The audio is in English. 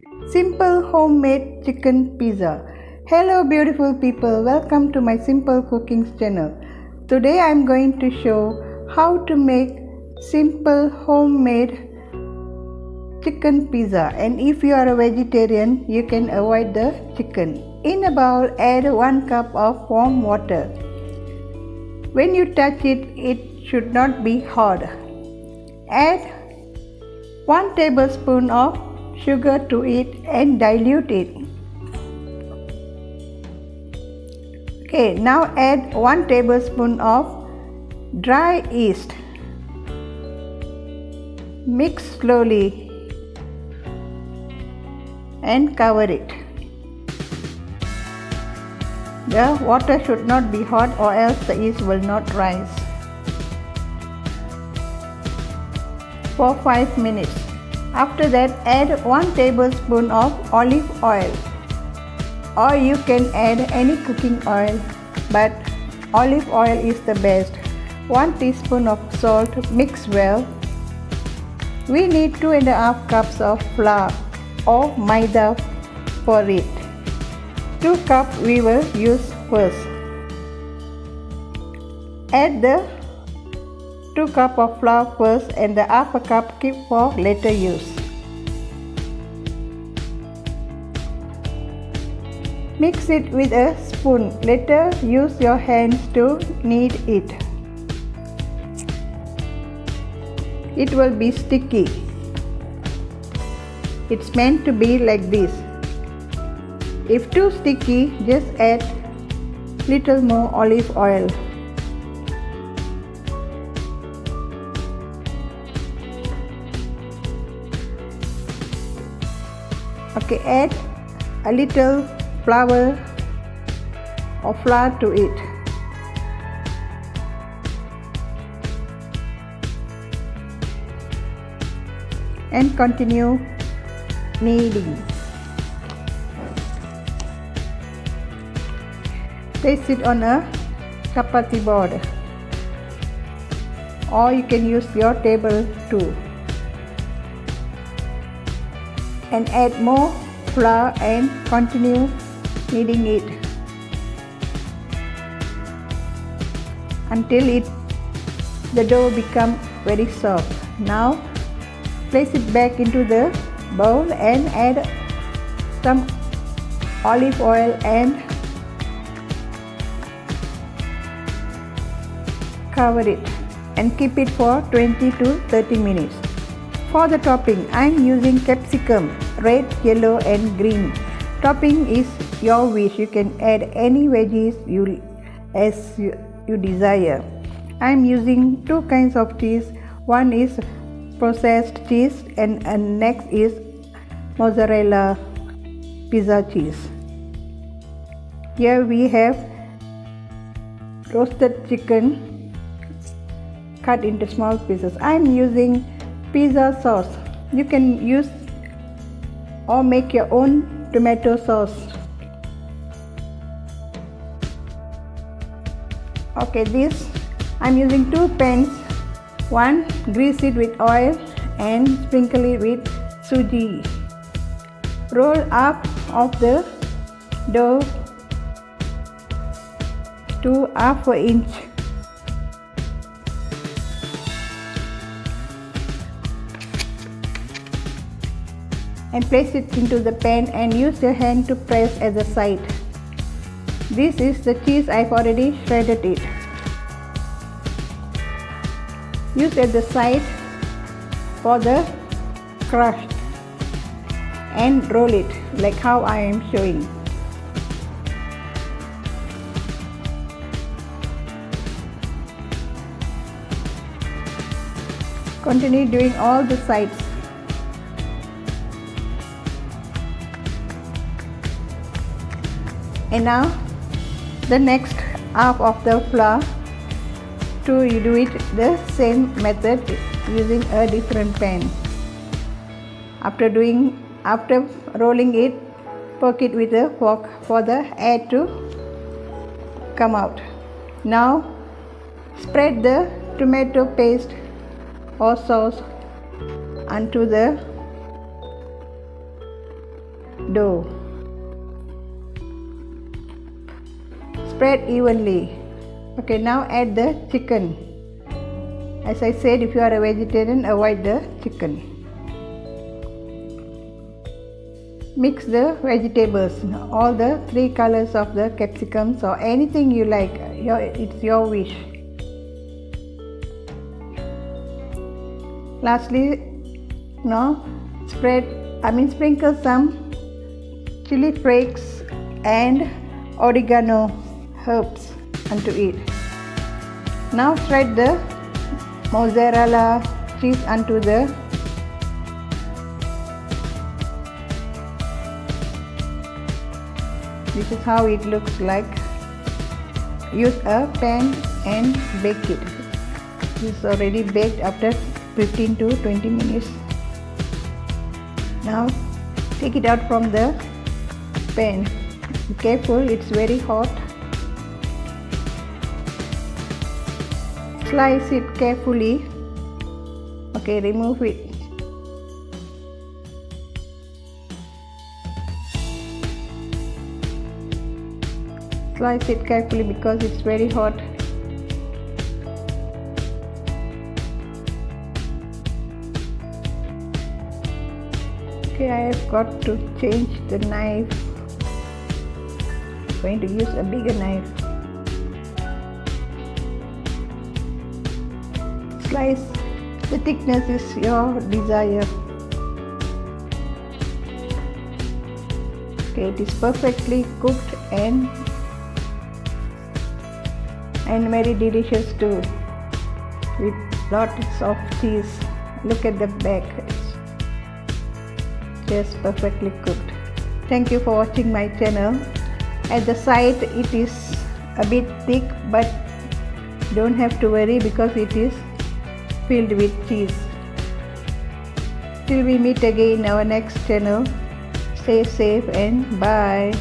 Simple homemade chicken pizza. Hello beautiful people, welcome to my simple cooking channel. Today I am going to show how to make simple homemade chicken pizza, and if you are a vegetarian you can avoid the chicken. In a bowl add 1 cup of warm water. When you touch it, it should not be hot. Add 1 tablespoon of sugar to it and dilute it. Okay, now add 1 tablespoon of dry yeast. Mix slowly and cover it. The water should not be hot or else the yeast will not rise. For 5 minutes. After that, add 1 tablespoon of olive oil, or you can add any cooking oil, but olive oil is the best. 1 teaspoon of salt, mix well. We need 2.5 cups of flour or Maida for it. 2 cups we will use first. Add the 2 cups of flour first and the half a cup keep for later use. Mix it with a spoon. Later use your hands to knead it. It will be sticky. It's meant to be like this. If too sticky, just add little more olive oil. Okay, add a little flour to it. And continue kneading. Place it on a chapati board, or you can use your table too. And add more flour and continue kneading it until the dough become very soft. Now place it back into the bowl and add some olive oil and cover it and keep it for 20 to 30 minutes. For the topping, I am using capsicum, red, yellow and green. Topping is your wish. You can add any veggies you desire. I am using 2 kinds of cheese. One is processed cheese and next is Mozzarella pizza cheese. Here we have roasted chicken cut into small pieces. I am using pizza sauce. You can use or make your own tomato sauce. Okay, this I'm using 2 pans. One, grease it with oil and sprinkle it with suji. Roll up of the dough to 1/2 inch. And place it into the pan and use your hand to press at the side. This is the cheese. I've already shredded it. Use at the side for the crust and roll it like how I am showing. Continue doing all the sides. And now the next half of the flour, you do it the same method using a different pan. After rolling it, poke it with a fork for the air to come out. Now spread the tomato paste or sauce onto the dough. Spread evenly. Okay, now add the chicken. As I said, if you are a vegetarian, avoid the chicken. Mix the vegetables, all the 3 colors of the capsicums or anything you like. It's your wish. Lastly, now sprinkle some chili flakes and oregano herbs onto it. Now spread the mozzarella cheese onto the this is how it looks like. Use a pan and bake it. This is already baked after 15 to 20 minutes. Now take it out from the pan. Be careful, it's very hot. Slice it carefully. Okay, remove it. Slice it carefully because it's very hot. Okay, I have got to change the knife. I'm going to use a bigger knife. Slice. The thickness is your desire. Okay, it is perfectly cooked and very delicious too, with lots of cheese. Look at the back, it's just perfectly cooked. Thank you for watching my channel. At the side it is a bit thick, but don't have to worry because it is filled with cheese. Till we meet again in our next channel, stay safe and bye.